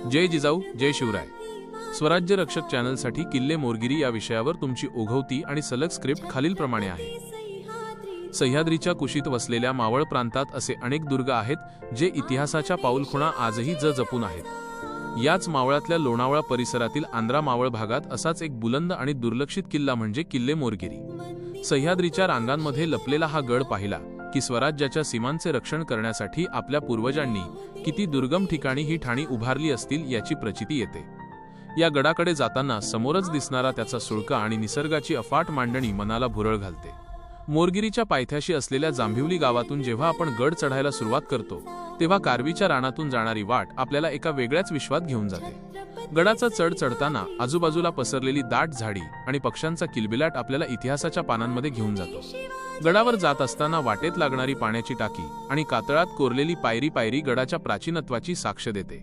जय जिजाऊ जय शिवराय। स्वराज्य रक्षक चॅनलसाठी किल्ले मोरगिरी या विषयावर तुमची ओघवती आणि सलग स्क्रिप्ट खालीलप्रमाणे आहे। सह्याद्रीच्या कुशीत वसलेल्या मावळ प्रांतात असे अनेक दुर्ग आहेत जे इतिहासाच्या पाऊलखुणा आजही जपून आहेत। याच मावळातल्या लोणावळा परिसरातील आंध्रा मावळ भागात असाच एक बुलंद आणि दुर्लक्षित किल्ला म्हणजे किल्ले मोरगिरी। सह्याद्रीच्या रांगांमध्ये लपलेला हा गड पाहिला की स्वराज्याच्या सीमांचे रक्षण करण्यासाठी आपल्या पूर्वजांनी किती दुर्गम ठिकाणी ही ठाणी उभारली असतील याची प्रचिती येते। या गडाकडे जाताना समोरच दिसणारा त्याचा सुळका आणि निसर्गाची अफाट मांडणी मनाला भुरळ घालते। मोरगिरीच्या पायथ्याशी असलेल्या जांभिवली गावातून जेव्हा आपण गड चढायला सुरुवात करतो तेव्हा कारवीच्या रानातून जाणारी वाट आपल्याला एका वेगळ्याच विश्वात घेऊन जाते। गडाचा चढ चढताना आजूबाजूला पसरलेली दाट झाडी आणि पक्ष्यांचा किलबिलाट आपल्याला इतिहासाच्या पानांमध्ये घेऊन जातो। गडावर जात असताना वाटेत लागणारी पाण्याची टाकी आणि कातळात कोरलेली पायरी गडाच्या प्राचीनत्वाची साक्ष देते।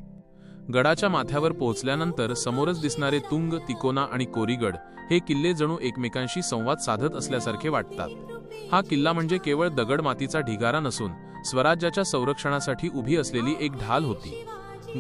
गडाच्या माथ्यावर पोहोचल्यानंतर समोरच दिसणारे तुंग, तिकोना आणि कोरीगड हे किल्ले जणू एकमेकांशी संवाद साधत असल्यासारखे वाटतात। हा किल्ला म्हणजे केवळ दगड मातीचा ढिगारा नसून स्वराज्याच्या संरक्षणासाठी उभी असलेली एक ढाल होती।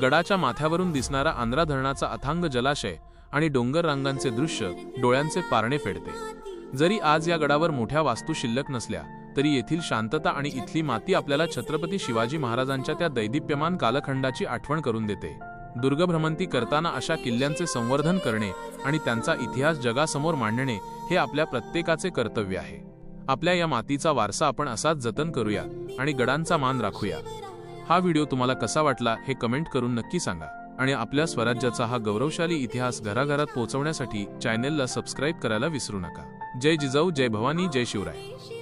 गडाच्या माथ्यावरून दिसणारा आंध्रा धरणाचा अथांग जलाशय आणि डोंगर रांगांचे दृश्य डोळ्यांचे पारणे फेडते। जरी आज या गडावर मोठ्या वास्तू शिल्लक नसल्या तरी येथील शांतता आणि इथली माती आपल्याला छत्रपती शिवाजी महाराजांच्या त्या दैदिप्यमान कालखंडाची आठवण करून देते। दुर्गभ्रमंती करताना अशा किल्ल्यांचे संवर्धन करणे आणि त्यांचा इतिहास जगासमोर मांडणे हे आपल्या प्रत्येकाचे कर्तव्य आहे। आपल्या या मातीचा वारसा आपण असाच जतन करूया आणि गडांचा मान राखूया। हा व्हिडिओ तुम्हाला कसा वाटला हे कमेंट करून नक्की सांगा आणि आपल्या स्वराज्याचा हा गौरवशाली इतिहास घराघरात पोहोचवण्यासाठी चॅनेलला सबस्क्राईब करायला विसरू नका। जय जिजाऊ जय भवानी जय शिवराय।